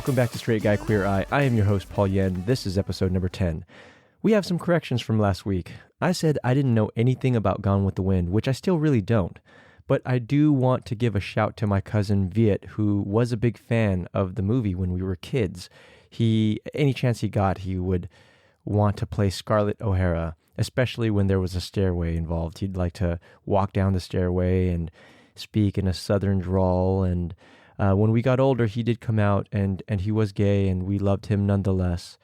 Welcome back to Straight Guy Queer Eye. I am your host, Paul Yen. This is episode number 10. We have some corrections from last week. I said I didn't know anything about Gone with the Wind, which I still really don't. But I do want to give a shout to my cousin Viet, who was a big fan of the movie when we were kids. Any chance he got, he would want to play Scarlett O'Hara, especially when there was a stairway involved. He'd like to walk down the stairway and speak in a southern drawl. And when we got older, he did come out, and he was gay, and we loved him nonetheless.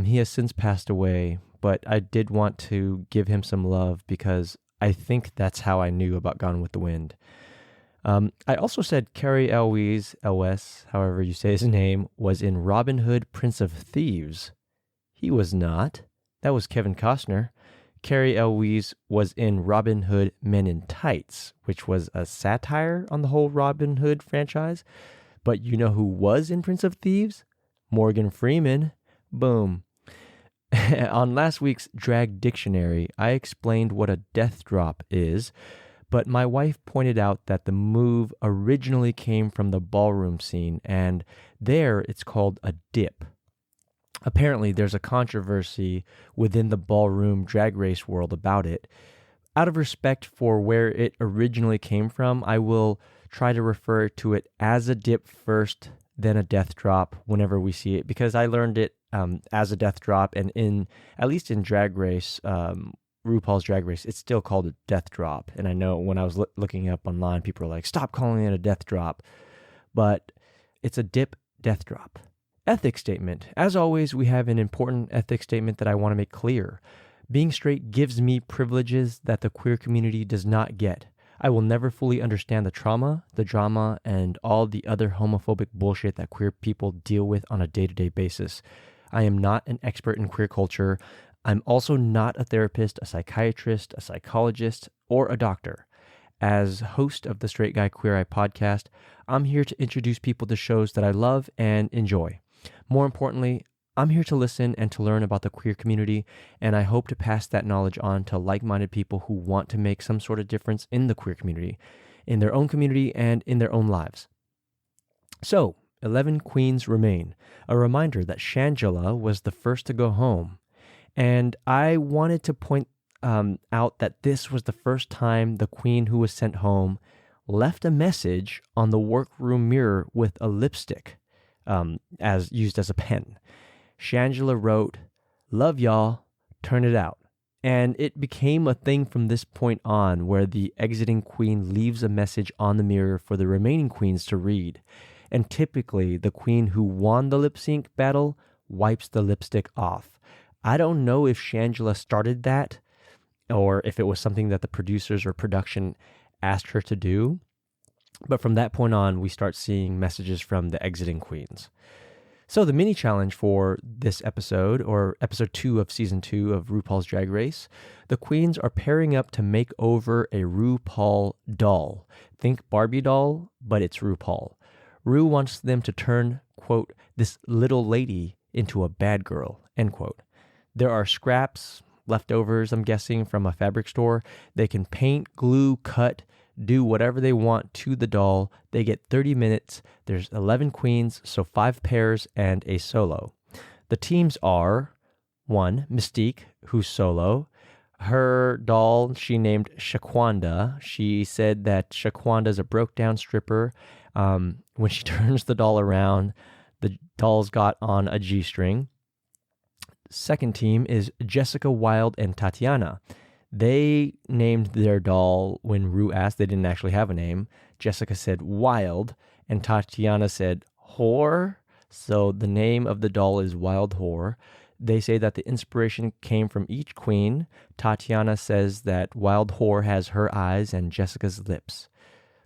He has since passed away, but I did want to give him some love because I think that's how I knew about Gone with the Wind. I also said Cary Elwes, however you say his name, was in Robin Hood, Prince of Thieves. He was not. That was Kevin Costner. Cary Elwes was in Robin Hood Men in Tights, which was a satire on the whole Robin Hood franchise. But you know who was in Prince of Thieves? Morgan Freeman. Boom. On last week's Drag Dictionary, I explained what a death drop is, but my wife pointed out that the move originally came from the ballroom scene, and there it's called a dip. Apparently, there's a controversy within the ballroom drag race world about it. Out of respect for where it originally came from, I will try to refer to it as a dip first, then a death drop whenever we see it, because I learned it as a death drop, and at least in Drag Race, RuPaul's Drag Race, it's still called a death drop. And I know when I was looking up online, people are like, stop calling it a death drop. But it's a dip death drop. Ethics statement. As always, we have an important ethics statement that I want to make clear. Being straight gives me privileges that the queer community does not get. I will never fully understand the trauma, the drama, and all the other homophobic bullshit that queer people deal with on a day-to-day basis. I am not an expert in queer culture. I'm also not a therapist, a psychiatrist, a psychologist, or a doctor. As host of the Straight Guy Queer Eye podcast, I'm here to introduce people to shows that I love and enjoy. More importantly, I'm here to listen and to learn about the queer community, and I hope to pass that knowledge on to like-minded people who want to make some sort of difference in the queer community, in their own community, and in their own lives. So, 11 queens remain. A reminder that Shangela was the first to go home. And I wanted to point out that this was the first time the queen who was sent home left a message on the workroom mirror with a lipstick, as used as a pen. Shangela wrote, "Love y'all, turn it out." And it became a thing from this point on, where the exiting queen leaves a message on the mirror for the remaining queens to read. And typically, the queen who won the lip sync battle wipes the lipstick off. I don't know if Shangela started that, or if it was something that the producers or production asked her to do. But from that point on, we start seeing messages from the exiting queens. So the mini challenge for this episode, or episode 2 of season 2 of RuPaul's Drag Race, the queens are pairing up to make over a RuPaul doll. Think Barbie doll, but it's RuPaul. Ru wants them to turn, quote, this little lady into a bad girl, end quote. There are scraps, leftovers, I'm guessing, from a fabric store. They can paint, glue, cut, do whatever they want to the doll. They get 30 minutes. There's 11 queens, so 5 pairs and a solo. The teams are 1, Mystique, who's solo. Her doll, she named Shaquanda. She said that Shaquanda is a broke-down stripper. When she turns the doll around, the doll's got on a G-string. Second team is Jessica Wilde and Tatiana. They named their doll when Ru asked. They didn't actually have a name. Jessica said Wild, and Tatiana said Whore. So the name of the doll is Wild Whore. They say that the inspiration came from each queen. Tatiana says that Wild Whore has her eyes and Jessica's lips.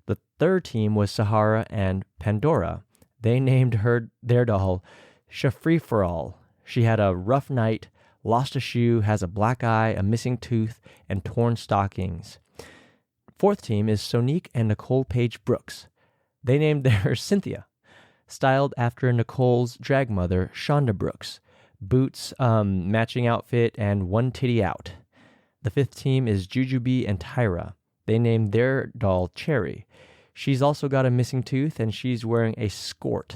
The third team was Sahara and Pandora. They named their doll Shafree-for-all. She had a rough night, lost a shoe, has a black eye, a missing tooth, and torn stockings. Fourth team is Sonique and Nicole Page Brooks. They named theirs Cynthia, styled after Nicole's drag mother, Shonda Brooks. Boots, matching outfit, and one titty out. The fifth team is Jujubee and Tyra. They named their doll Cherry. She's also got a missing tooth, and she's wearing a skort.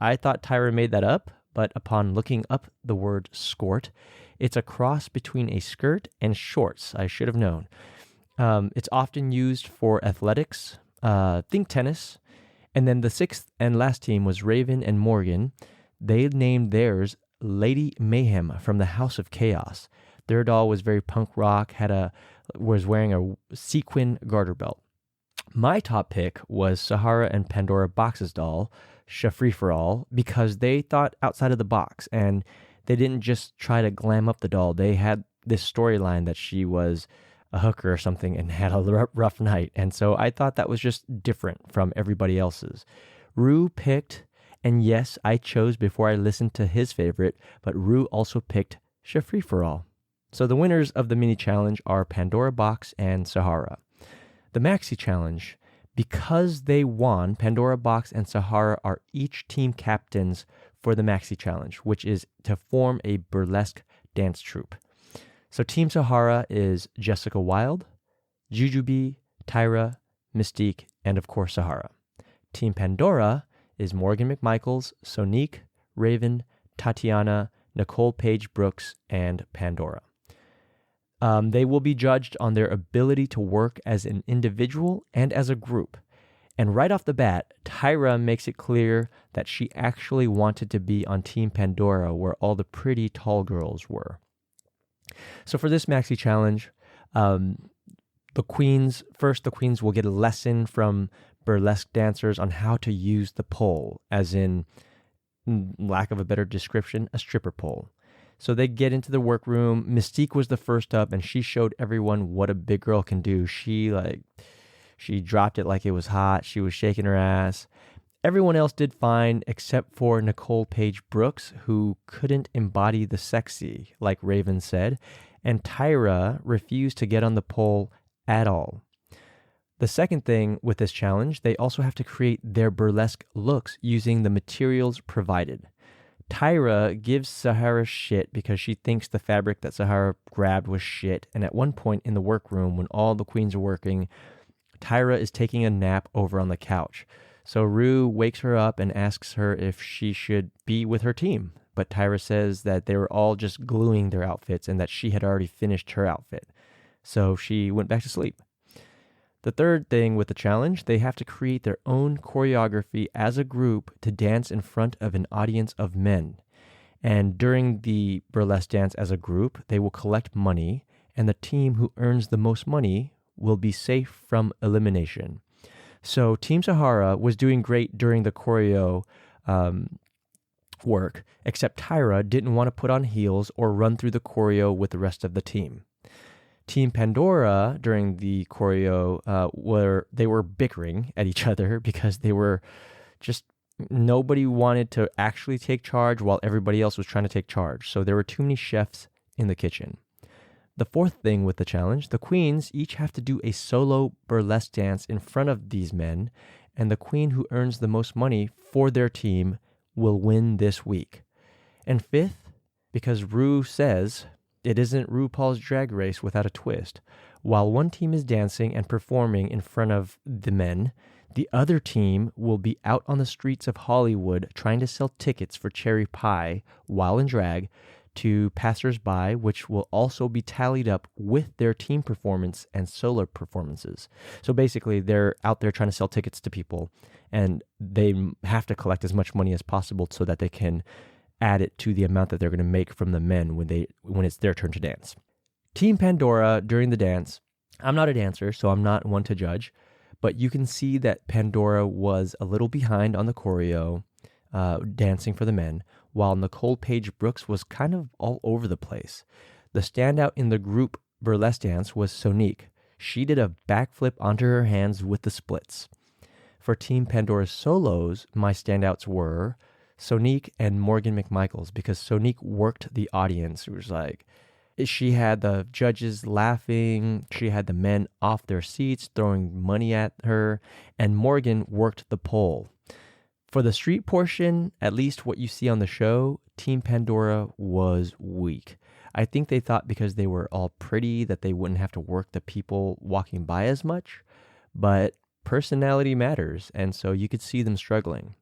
I thought Tyra made that up, but upon looking up the word skort, it's a cross between a skirt and shorts. I should have known. It's often used for athletics, think tennis. And then the sixth and last team was Raven and Morgan. They named theirs Lady Mayhem from the House of Chaos. Their doll was very punk rock, was wearing a sequin garter belt. My top pick was Sahara and Pandora Box's doll, Free-for-All, because they thought outside of the box and they didn't just try to glam up the doll. They had this storyline that she was a hooker or something and had a rough night. And so I thought that was just different from everybody else's. Ru picked, and yes, I chose before I listened to his favorite, but Ru also picked Free-for-All. So the winners of the mini challenge are Pandora Box and Sahara. The maxi challenge, because they won, Pandora Box and Sahara are each team captains for the maxi challenge, which is to form a burlesque dance troupe. So Team Sahara is Jessica Wilde, Jujubee, Tyra, Mystique, and of course Sahara. Team Pandora is Morgan McMichaels, Sonique, Raven, Tatiana, Nicole Page Brooks, and Pandora. They will be judged on their ability to work as an individual and as a group. And right off the bat, Tyra makes it clear that she actually wanted to be on Team Pandora, where all the pretty tall girls were. So for this maxi challenge, the queens will get a lesson from burlesque dancers on how to use the pole, as in, lack of a better description, a stripper pole. So they get into the workroom. Mystique was the first up, and she showed everyone what a big girl can do. She dropped it like it was hot. She was shaking her ass. Everyone else did fine except for Nicole Page Brooks, who couldn't embody the sexy, like Raven said, and Tyra refused to get on the pole at all. The second thing with this challenge, they also have to create their burlesque looks using the materials provided. Tyra gives Sahara shit because she thinks the fabric that Sahara grabbed was shit, and at one point in the workroom, when all the queens are working, Tyra is taking a nap over on the couch. So Ru wakes her up and asks her if she should be with her team, but Tyra says that they were all just gluing their outfits and that she had already finished her outfit. So she went back to sleep. The third thing with the challenge, they have to create their own choreography as a group to dance in front of an audience of men. And during the burlesque dance as a group, they will collect money, and the team who earns the most money will be safe from elimination. So Team Sahara was doing great during the choreo work, except Tyra didn't want to put on heels or run through the choreo with the rest of the team. Team Pandora during the choreo were bickering at each other because they were just, nobody wanted to actually take charge while everybody else was trying to take charge. So there were too many chefs in the kitchen. The fourth thing with the challenge, the queens each have to do a solo burlesque dance in front of these men, and the queen who earns the most money for their team will win this week. And fifth, because Ru says it isn't RuPaul's Drag Race without a twist. While one team is dancing and performing in front of the men, the other team will be out on the streets of Hollywood trying to sell tickets for cherry pie while in drag to passersby, which will also be tallied up with their team performance and solo performances. So basically, they're out there trying to sell tickets to people, and they have to collect as much money as possible so that they can add it to the amount that they're going to make from the men when it's their turn to dance. Team Pandora during the dance, I'm not a dancer, so I'm not one to judge, but you can see that Pandora was a little behind on the choreo, dancing for the men, while Nicole Page Brooks was kind of all over the place. The standout in the group burlesque dance was Sonique. She did a backflip onto her hands with the splits. For Team Pandora's solos, my standouts were Sonique and Morgan McMichaels, because Sonique worked the audience. It was like, she had the judges laughing, she had the men off their seats throwing money at her, and Morgan worked the pole. For the street portion, at least what you see on the show, Team Pandora was weak. I think they thought because they were all pretty that they wouldn't have to work the people walking by as much, but personality matters, and so you could see them struggling.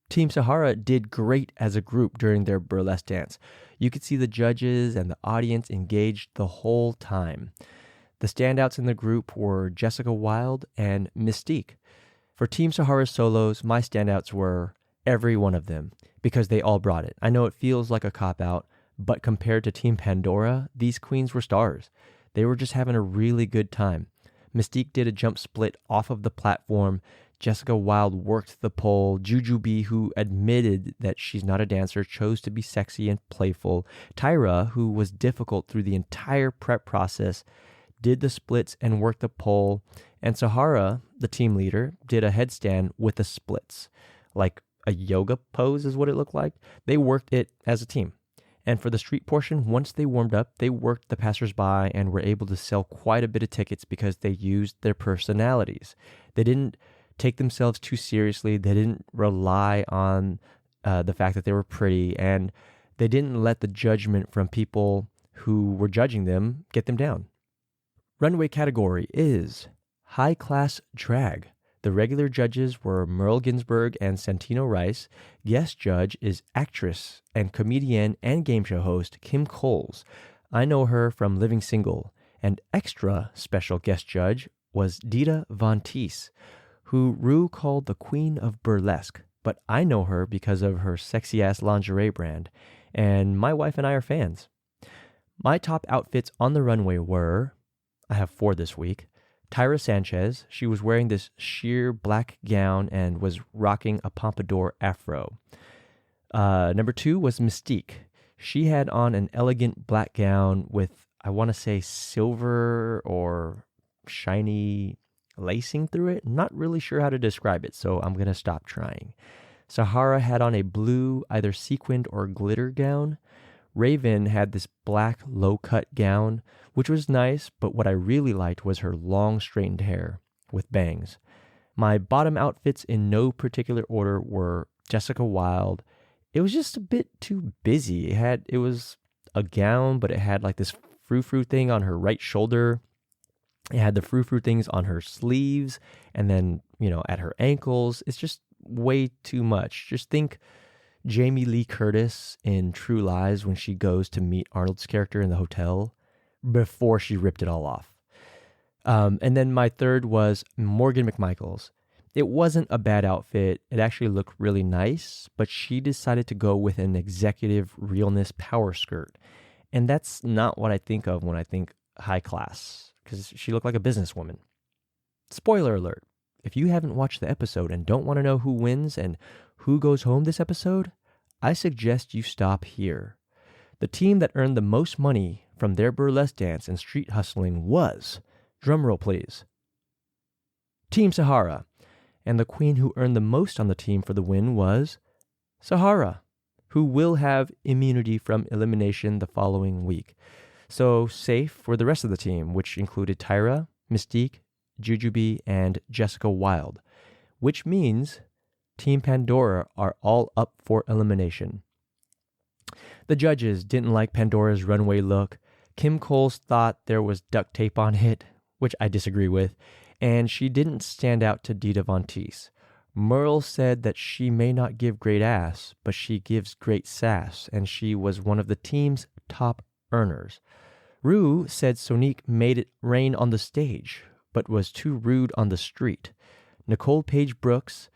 Team Sahara did great as a group during their burlesque dance. You could see the judges and the audience engaged the whole time. The standouts in the group were Jessica Wilde and Mystique. For Team Sahara's solos, my standouts were every one of them because they all brought it. I know it feels like a cop-out, but compared to Team Pandora, these queens were stars. They were just having a really good time. Mystique did a jump split off of the platform. Jessica Wilde worked the pole. Jujubee, who admitted that she's not a dancer, chose to be sexy and playful. Tyra, who was difficult through the entire prep process, did the splits and worked the pole. And Sahara, the team leader, did a headstand with the splits. Like a yoga pose is what it looked like. They worked it as a team. And for the street portion, once they warmed up, they worked the passersby and were able to sell quite a bit of tickets because they used their personalities. They didn't take themselves too seriously. They didn't rely on the fact that they were pretty, and they didn't let the judgment from people who were judging them get them down. Runway category is High Class Drag. The regular judges were Merle Ginsburg and Santino Rice. Guest judge is actress and comedian and game show host Kim Coles. I know her from Living Single. And extra special guest judge was Dita Von Teese, who Ru called the Queen of Burlesque, but I know her because of her sexy-ass lingerie brand, and my wife and I are fans. My top outfits on the runway were, I have 4 this week, Tyra Sanchez. She was wearing this sheer black gown and was rocking a pompadour afro. Number 2 was Mystique. She had on an elegant black gown with, I want to say, silver or shiny lacing through it. I'm not really sure how to describe it, so I'm going to stop trying. Sahara had on a blue, either sequined or glitter gown. Raven had this black low-cut gown, which was nice, but what I really liked was her long straightened hair with bangs. My bottom outfits in no particular order were Jessica Wilde. It was just a bit too busy. It was a gown, but it had like this frou-frou thing on her right shoulder. It had the frou-frou things on her sleeves and then, at her ankles. It's just way too much. Just think Jamie Lee Curtis in True Lies when she goes to meet Arnold's character in the hotel before she ripped it all off. And then my third was Morgan McMichaels. It wasn't a bad outfit. It actually looked really nice, but she decided to go with an executive realness power skirt. And that's not what I think of when I think high class, because she looked like a businesswoman. Spoiler alert. If you haven't watched the episode and don't want to know who wins and who goes home this episode, I suggest you stop here. The team that earned the most money from their burlesque dance and street hustling was, drumroll please, Team Sahara. And the queen who earned the most on the team for the win was Sahara, who will have immunity from elimination the following week. So safe for the rest of the team, which included Tyra, Mystique, Jujubee, and Jessica Wilde, which means Team Pandora are all up for elimination. The judges didn't like Pandora's runway look. Kim Coles thought there was duct tape on it, which I disagree with, and she didn't stand out to Dita Von Teese. Merle said that she may not give great ass, but she gives great sass, and she was one of the team's top earners. Ru said Sonique made it rain on the stage, but was too rude on the street. Nicole Page Brooks,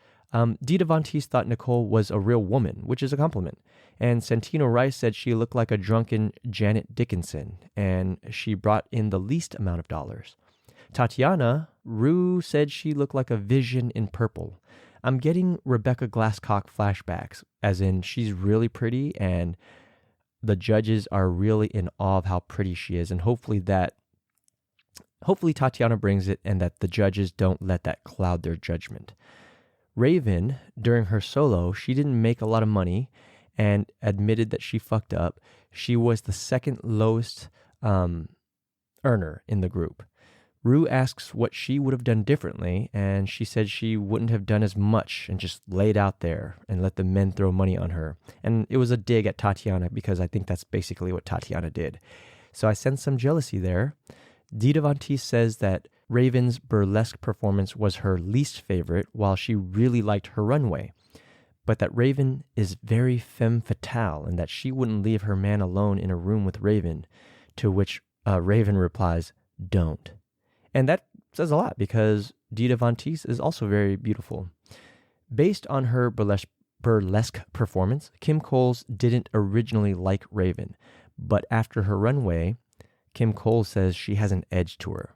Dita Von Teese thought Nicole was a real woman, which is a compliment. And Santino Rice said she looked like a drunken Janet Dickinson, and she brought in the least amount of dollars. Tatiana, Ru said she looked like a vision in purple. I'm getting Rebecca Glasscock flashbacks, as in she's really pretty, and the judges are really in awe of how pretty she is, and hopefully Tatiana brings it and that the judges don't let that cloud their judgment. Raven, during her solo, she didn't make a lot of money and admitted that she fucked up. She was the second lowest earner in the group. Ru asks what she would have done differently, and she said she wouldn't have done as much and just laid out there and let the men throw money on her. And it was a dig at Tatiana because I think that's basically what Tatiana did. So I sense some jealousy there. Dita Von Teese says that Raven's burlesque performance was her least favorite, while she really liked her runway. but that Raven is very femme fatale and that she wouldn't leave her man alone in a room with Raven, to which Raven replies, "Don't." And that says a lot because Dita Von Teese is also very beautiful. Based on her burlesque performance, Kim Coles didn't originally like Raven, but after her runway, Kim Coles says she has an edge to her.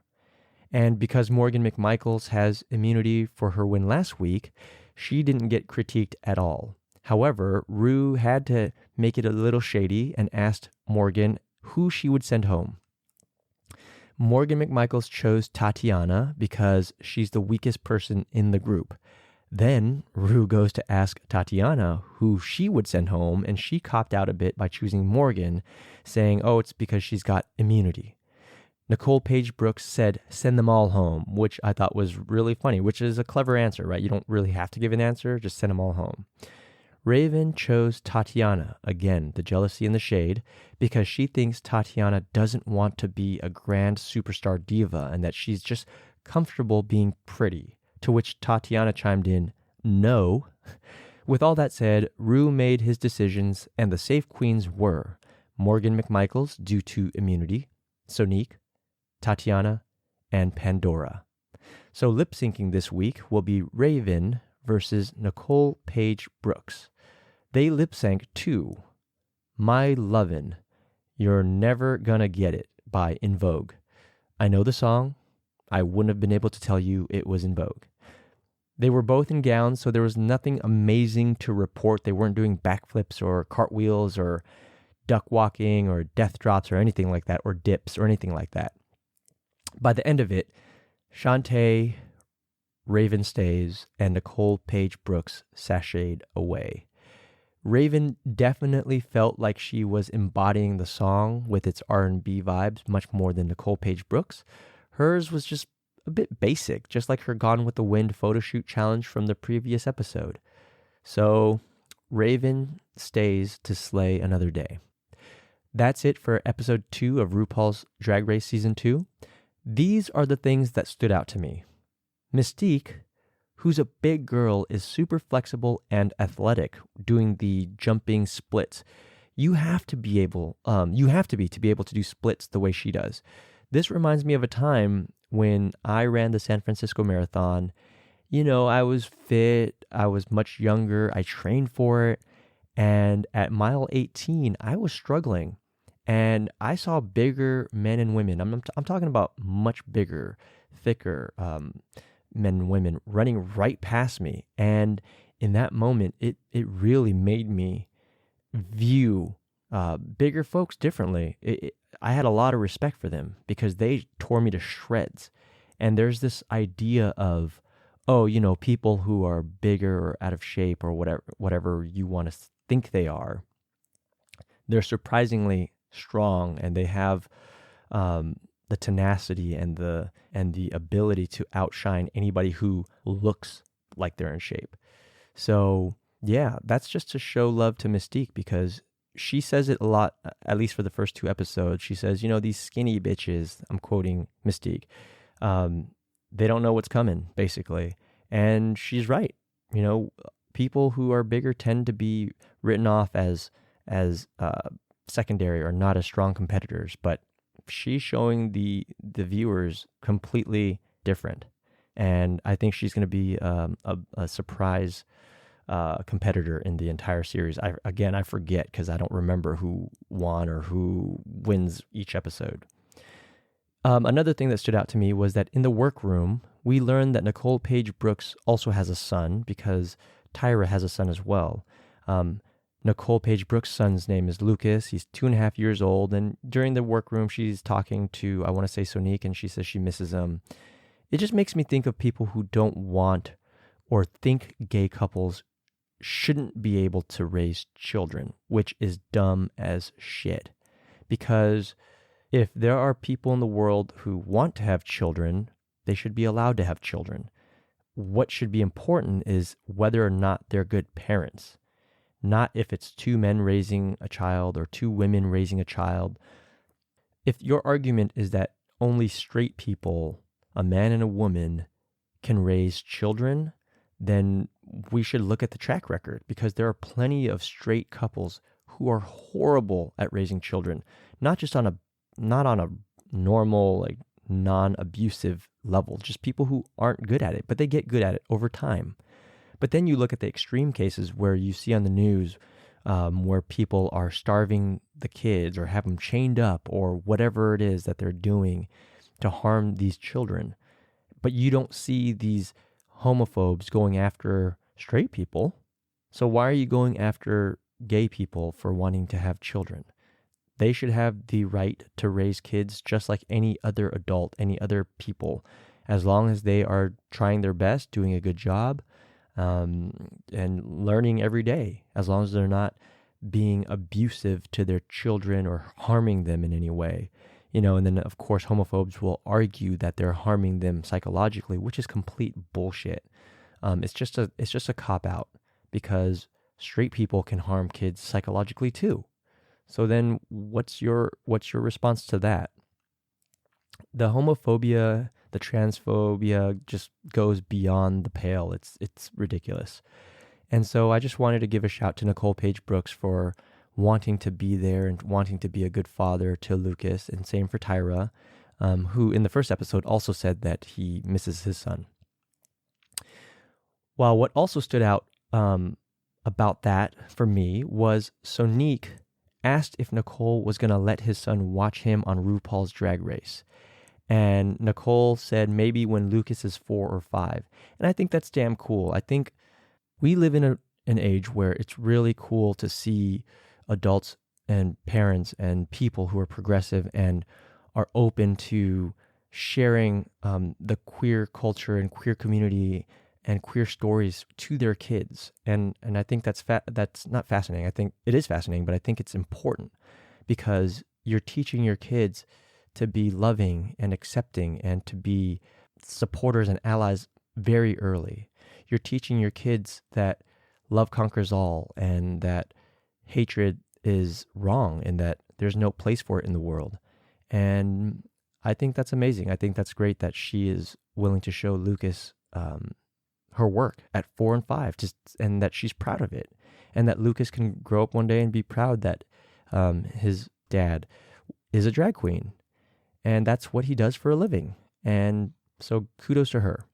And because Morgan McMichaels has immunity for her win last week, she didn't get critiqued at all. However, Ru had to make it a little shady and asked Morgan who she would send home. Morgan McMichaels chose Tatiana because she's the weakest person in the group. Then Ru goes to ask Tatiana who she would send home, and she copped out a bit by choosing Morgan, saying, oh, it's because she's got immunity. Nicole Paige Brooks said, send them all home, which I thought was really funny, which is a clever answer, right? You don't really have to give an answer, just send them all home. Raven chose Tatiana, again, the jealousy and the shade, because she thinks Tatiana doesn't want to be a grand superstar diva and that she's just comfortable being pretty, to which Tatiana chimed in, no. With all that said, Ru made his decisions, and the safe queens were Morgan McMichaels due to immunity, Sonique, Tatiana, and Pandora. So lip-syncing this week will be Raven versus Nicole Paige Brooks. They lip-sync to My Lovin', You're Never Gonna Get It by In Vogue. I know the song. I wouldn't have been able to tell you it was In Vogue. They were both in gowns, so there was nothing amazing to report. They weren't doing backflips or cartwheels or duck walking or death drops or anything like that, or dips or anything like that. By the end of it, Shantae, Raven stays, and Nicole Paige Brooks sashayed away. Raven definitely felt like she was embodying the song with its R&B vibes much more than Nicole Paige Brooks. Hers was just a bit basic, just like her Gone with the Wind photo shoot challenge from the previous episode. So Raven stays to slay another day. That's it for episode 2 of RuPaul's Drag Race Season 2. These are the things that stood out to me. Mystique, who's a big girl, is super flexible and athletic, doing the jumping splits. You have to be to be able to do splits the way she does. This reminds me of a time when I ran the San Francisco Marathon. You know, I was fit, I was much younger, I trained for it, and at mile 18, I was struggling. And I saw bigger men and women. I'm talking about much bigger, thicker men and women running right past me. And in that moment, it really made me view bigger folks differently. I had a lot of respect for them because they tore me to shreds. And there's this idea of, oh, you know, people who are bigger or out of shape or whatever you want to think they are, they're surprisingly strong, and they have the tenacity and the ability to outshine anybody who looks like they're in shape. So yeah, that's just to show love to Mystique, because she says it a lot, at least for the first 2 episodes. She says, you know, these skinny bitches, I'm quoting Mystique, they don't know what's coming, basically. And she's right. You know, people who are bigger tend to be written off as secondary or not as strong competitors, but she's showing the viewers completely different. And I think she's going to be a surprise competitor in the entire series. I forget because I don't remember who won or who wins each episode. Another thing that stood out to me was that in the workroom, we learned that Nicole Paige Brooks also has a son, because Tyra has a son as well. Nicole Paige Brooks' son's name is Lucas. He's 2.5 years old. And during the workroom, she's talking to, I want to say, Sonique, and she says she misses him. It just makes me think of people who don't want or think gay couples shouldn't be able to raise children, which is dumb as shit. Because if there are people in the world who want to have children, they should be allowed to have children. What should be important is whether or not they're good parents. Not if it's 2 men raising a child or 2 women raising a child. If your argument is that only straight people, a man and a woman, can raise children, then we should look at the track record, because there are plenty of straight couples who are horrible at raising children, not on a normal, like, non-abusive level, just people who aren't good at it, but they get good at it over time. But then you look at the extreme cases where you see on the news where people are starving the kids or have them chained up or whatever it is that they're doing to harm these children. But you don't see these homophobes going after straight people. So why are you going after gay people for wanting to have children? They should have the right to raise kids just like any other adult, any other people, as long as they are trying their best, doing a good job, and learning every day, as long as they're not being abusive to their children or harming them in any way. And then of course homophobes will argue that they're harming them psychologically, which is complete bullshit. It's just a cop out, because straight people can harm kids psychologically too. So then what's your response to that? The homophobia, the transphobia just goes beyond the pale. It's ridiculous. And so I just wanted to give a shout to Nicole Page Brooks for wanting to be there and wanting to be a good father to Lucas, and same for Tyra, who in the first episode also said that he misses his son. While what also stood out about that for me was Sonique asked if Nicole was going to let his son watch him on RuPaul's Drag Race. And Nicole said maybe when Lucas is 4 or 5. And I think that's damn cool. I think we live in an age where it's really cool to see adults and parents and people who are progressive and are open to sharing the queer culture and queer community and queer stories to their kids. And I think that's not fascinating. I think it is fascinating, but I think it's important, because you're teaching your kids to be loving and accepting and to be supporters and allies very early. You're teaching your kids that love conquers all, and that hatred is wrong, and that there's no place for it in the world. And I think that's amazing. I think that's great that she is willing to show Lucas her work at 4 and 5, and that she's proud of it, and that Lucas can grow up one day and be proud that his dad is a drag queen, and that's what he does for a living. And so kudos to her.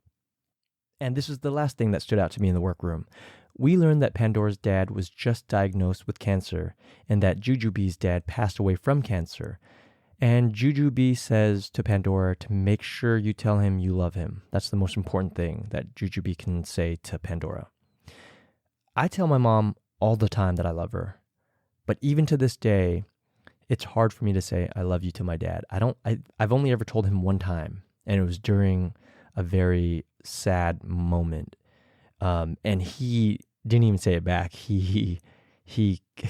And this is the last thing that stood out to me in the workroom. We learned that Pandora's dad was just diagnosed with cancer, and that Jujubee's dad passed away from cancer. And Jujubee says to Pandora to make sure you tell him you love him. That's the most important thing that Jujubee can say to Pandora. I tell my mom all the time that I love her, but even to this day, it's hard for me to say I love you to my dad. I've only ever told him one time, and it was during a very sad moment. And he didn't even say it back. He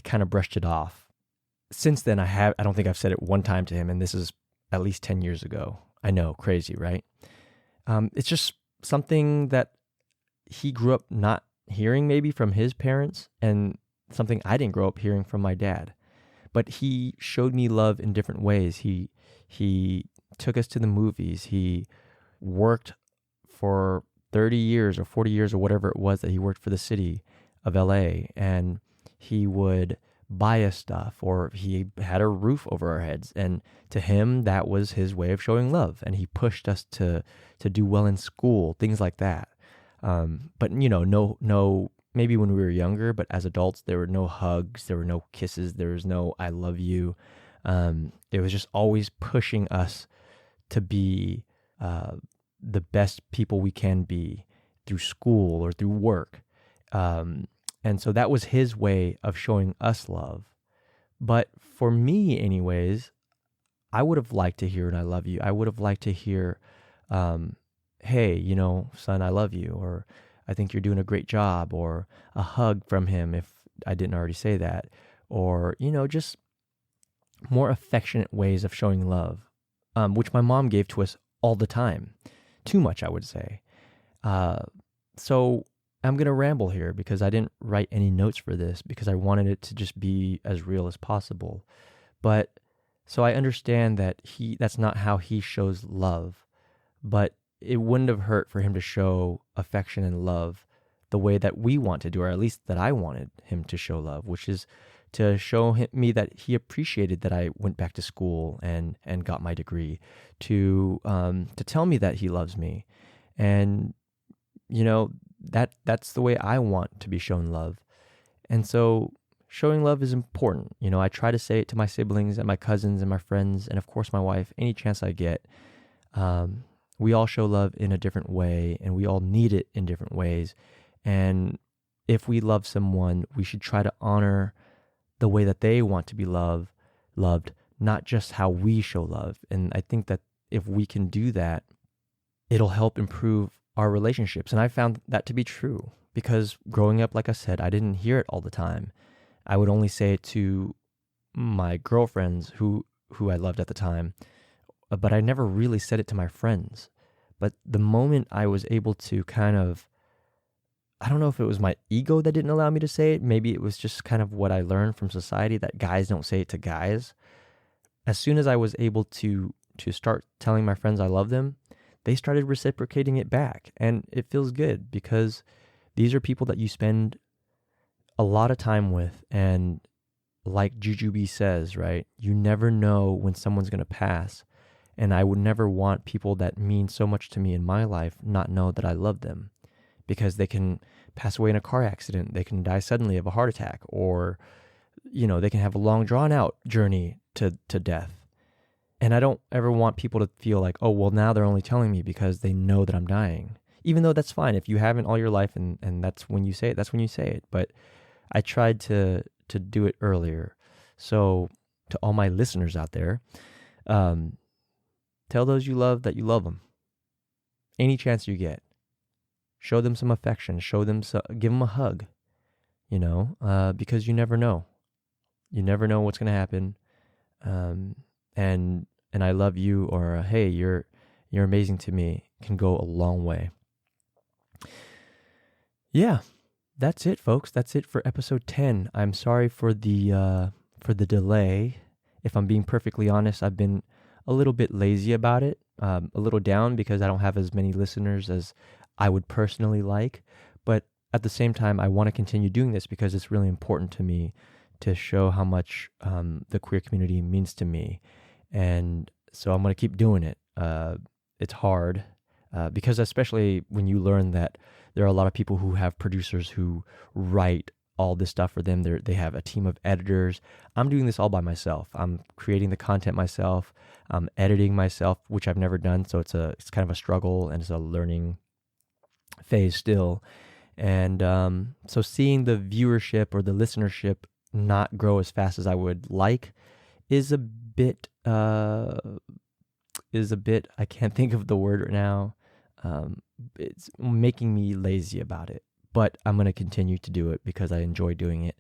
kind of brushed it off. Since then, I don't think I've said it one time to him, and this is at least 10 years ago. I know, crazy, right? It's just something that he grew up not hearing maybe from his parents, and something I didn't grow up hearing from my dad. But he showed me love in different ways. He took us to the movies. He worked for 30 years or 40 years or whatever it was that he worked for the city of LA, and he would buy us stuff, or he had a roof over our heads, and to him that was his way of showing love. And he pushed us to do well in school, things like that. But no, maybe when we were younger, but as adults there were no hugs, there were no kisses, there was no I love you. It was just always pushing us to be the best people we can be through school or through work. And so that was his way of showing us love. But for me anyways, I would have liked to hear an I love you. I would have liked to hear, hey, son, I love you, or I think you're doing a great job, or a hug from him if I didn't already say that, or, just more affectionate ways of showing love, which my mom gave to us all the time. Too much, I would say. So I'm going to ramble here because I didn't write any notes for this because I wanted it to just be as real as possible. But so I understand that that's not how he shows love, but it wouldn't have hurt for him to show affection and love the way that we want to do, or at least that I wanted him to show love, which is to show me that he appreciated that I went back to school and got my degree, to tell me that he loves me. And, that's the way I want to be shown love. And so showing love is important. I try to say it to my siblings and my cousins and my friends, and of course my wife, any chance I get. We all show love in a different way, and we all need it in different ways. And if we love someone, we should try to honor the way that they want to be loved, not just how we show love. And I think that if we can do that, it'll help improve our relationships. And I found that to be true, because growing up, like I said, I didn't hear it all the time. I would only say it to my girlfriends who I loved at the time, but I never really said it to my friends. But the moment I was able to I don't know if it was my ego that didn't allow me to say it. Maybe it was just kind of what I learned from society, that guys don't say it to guys. As soon as I was able to start telling my friends I love them, they started reciprocating it back. And it feels good, because these are people that you spend a lot of time with. And like Jujubee says, right? You never know when someone's going to pass. And I would never want people that mean so much to me in my life not know that I love them, because they can pass away in a car accident. They can die suddenly of a heart attack, or, they can have a long drawn out journey to death. And I don't ever want people to feel like, oh, well, now they're only telling me because they know that I'm dying. Even though that's fine. If you haven't all your life and that's when you say it, that's when you say it. But I tried to do it earlier. So to all my listeners out there, tell those you love that you love them. Any chance you get. Show them some affection. Give them a hug, because you never know. You never know what's going to happen. And I love you, or hey, you're amazing to me, can go a long way. Yeah, that's it, folks. That's it for episode 10. I'm sorry for the delay. If I'm being perfectly honest, I've been a little bit lazy about it, a little down, because I don't have as many listeners as I would personally like. But at the same time, I want to continue doing this because it's really important to me to show how much the queer community means to me. And so I'm going to keep doing it. It's hard because especially when you learn that there are a lot of people who have producers who write all this stuff for them. They have a team of editors. I'm doing this all by myself. I'm creating the content myself. I'm editing myself, which I've never done. So it's kind of a struggle, and it's a learning phase still. And so seeing the viewership or the listenership not grow as fast as I would like is a bit, I can't think of the word right now. It's making me lazy about it, but I'm going to continue to do it because I enjoy doing it.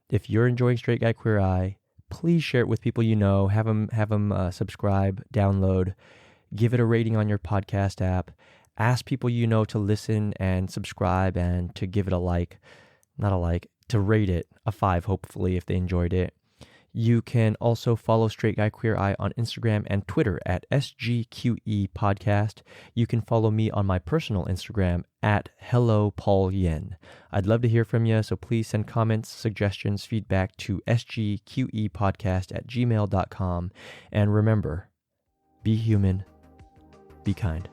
If you're enjoying Straight Guy Queer Eye, please share it with people you know. Have them subscribe, download, give it a rating on your podcast app. Ask people you know to listen and subscribe, and to give it to rate it a 5, hopefully, if they enjoyed it. You can also follow Straight Guy Queer Eye on Instagram and Twitter at SGQE Podcast. You can follow me on my personal Instagram at Hello Paul Yen. I'd love to hear from you, so please send comments, suggestions, feedback to sgqepodcast@gmail.com. And remember, be human, be kind.